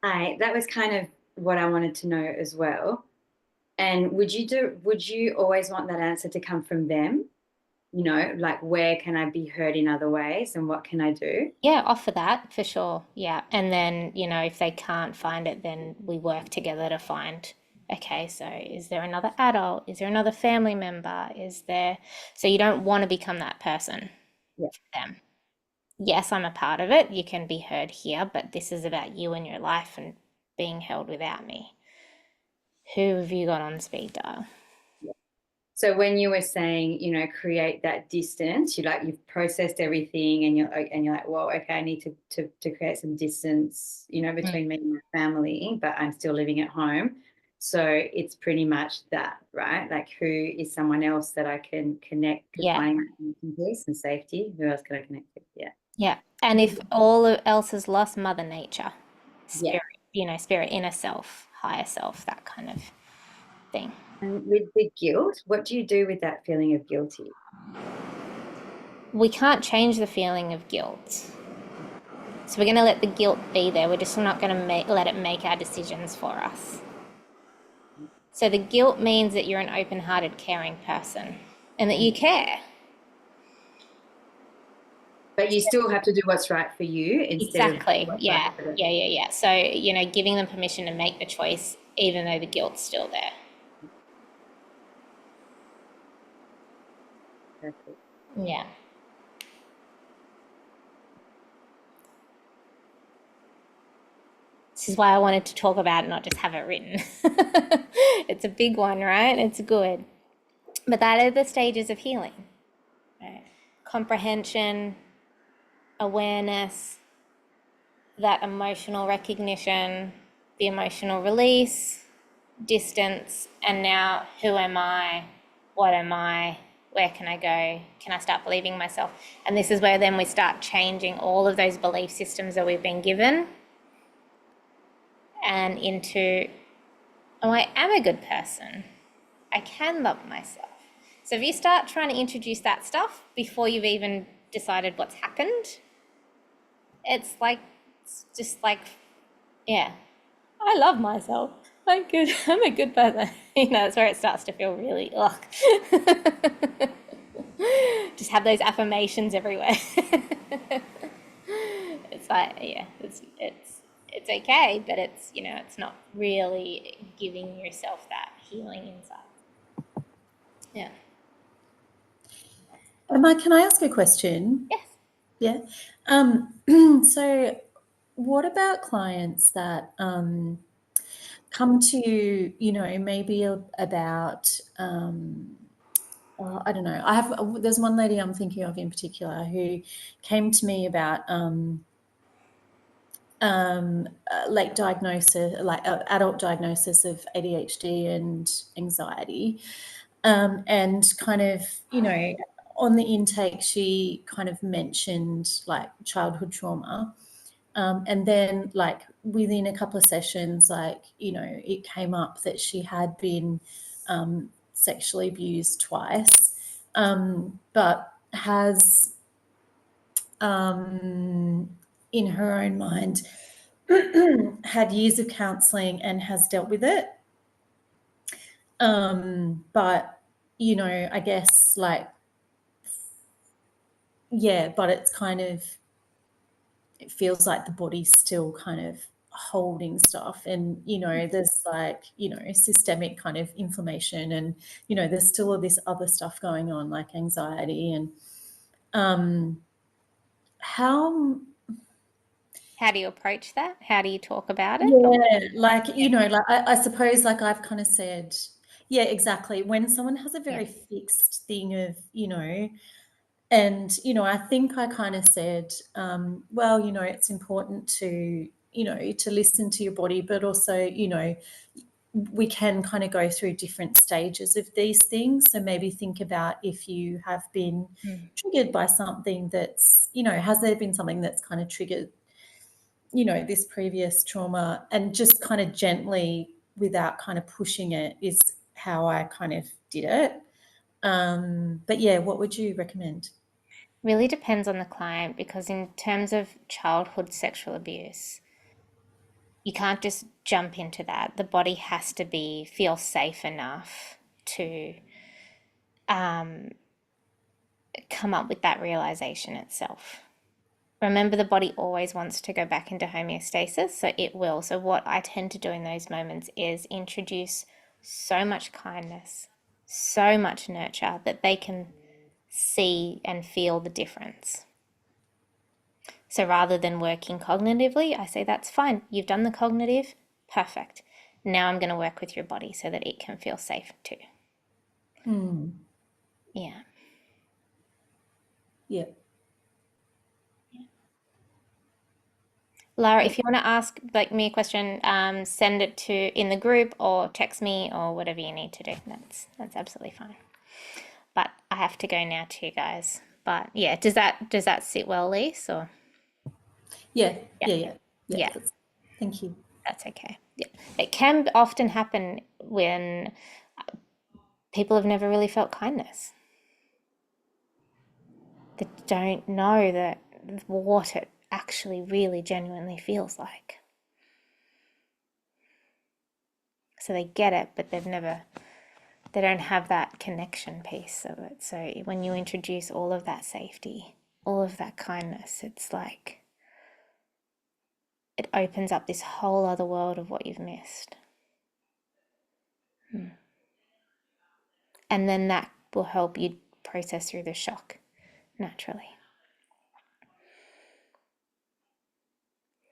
Hi, that was kind of what I wanted to know as well. And would you always want that answer to come from them? You know, like, where can I be heard in other ways and what can I do? Yeah, offer that for sure. Yeah. And then, you know, if they can't find it, then we work together to find, okay, so is there another adult? Is there another family member? So you don't want to become that person Yeah. for them. Yes, I'm a part of it. You can be heard here, but this is about you and your life and being held without me. Who have you got on speed dial? So when you were saying, you know, create that distance, you've processed everything and you're like, well, okay, I need to create some distance, you know, between me and my family, but I'm still living at home. So it's pretty much that, right? Like, who is someone else that I can connect to find peace and safety? Who else can I connect with? Yeah. Yeah. And if all else is lost, Mother Nature, spirit, you know, spirit, inner self, higher self, that kind of thing. And with the guilt, what do you do with that feeling of guilty? We can't change the feeling of guilt. So we're going to let the guilt be there. We're just not going to let it make our decisions for us. So the guilt means that you're an open-hearted, caring person and that you care. But you still have to do what's right for you instead Exactly. of what's Yeah. right for them. Yeah. So, you know, giving them permission to make the choice, even though the guilt's still there. Perfect. Yeah. This is why I wanted to talk about it, not just have it written. It's a big one, right? It's good. But that are the stages of healing. Right? Comprehension, awareness, that emotional recognition, the emotional release, distance, and now who am I? What am I? Where can I go? Can I start believing myself? And this is where then we start changing all of those belief systems that we've been given and into, oh, I am a good person. I can love myself. So if you start trying to introduce that stuff before you've even decided what's happened, it's just like, yeah, I love myself. I'm good. I'm a good person. You know, that's where it starts to feel really, ugh. Just have those affirmations everywhere. It's like, yeah, it's okay, but it's, you know, it's not really giving yourself that healing inside. Yeah. Emma, can I ask a question? Yes. Yeah. So what about clients that come to you, you know, maybe about I don't know. There's one lady I'm thinking of in particular who came to me about late diagnosis, like adult diagnosis of ADHD and anxiety. And kind of, you know, on the intake, she kind of mentioned like childhood trauma. And then like within a couple of sessions, like, you know, it came up that she had been sexually abused twice, but has in her own mind had years of counselling and has dealt with it. But, you know, I guess like, yeah, but it's kind of, it feels like the body's still kind of holding stuff. And, you know, there's like, you know, systemic kind of inflammation and, you know, there's still all this other stuff going on like anxiety and how do you approach that? How do you talk about it? Yeah, like, you know, like I suppose like I've kind of said, yeah, exactly. When someone has a very fixed thing of, you know, and, you know, I think I kind of said, well, you know, it's important to, you know, to listen to your body, but also, you know, we can kind of go through different stages of these things. So maybe think about if you have been triggered by something that's, you know, has there been something that's kind of triggered you know, this previous trauma, and just kind of gently, without kind of pushing it, is how I kind of did it. But yeah, what would you recommend? Really depends on the client, because in terms of childhood sexual abuse, you can't just jump into that. The body has to feel safe enough to come up with that realization itself. Remember, the body always wants to go back into homeostasis, so it will. So what I tend to do in those moments is introduce so much kindness, so much nurture, that they can see and feel the difference. So rather than working cognitively, I say, that's fine. You've done the cognitive, perfect. Now I'm going to work with your body so that it can feel safe too. Yeah. Yeah. Lara, if you want to ask like me a question, send it to in the group or text me or whatever you need to do. That's absolutely fine. But I have to go now too, guys. But yeah, does that sit well, Lise? Or Yeah. Yeah. Thank you. That's okay. Yeah, it can often happen when people have never really felt kindness. They don't know that what it actually really genuinely feels like. So they get it, but they don't have that connection piece of it. So when you introduce all of that safety, all of that kindness, it's like it opens up this whole other world of what you've missed. And then that will help you process through the shock naturally.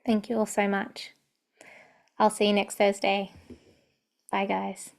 Thank you all so much. I'll see you next Thursday. Bye, guys.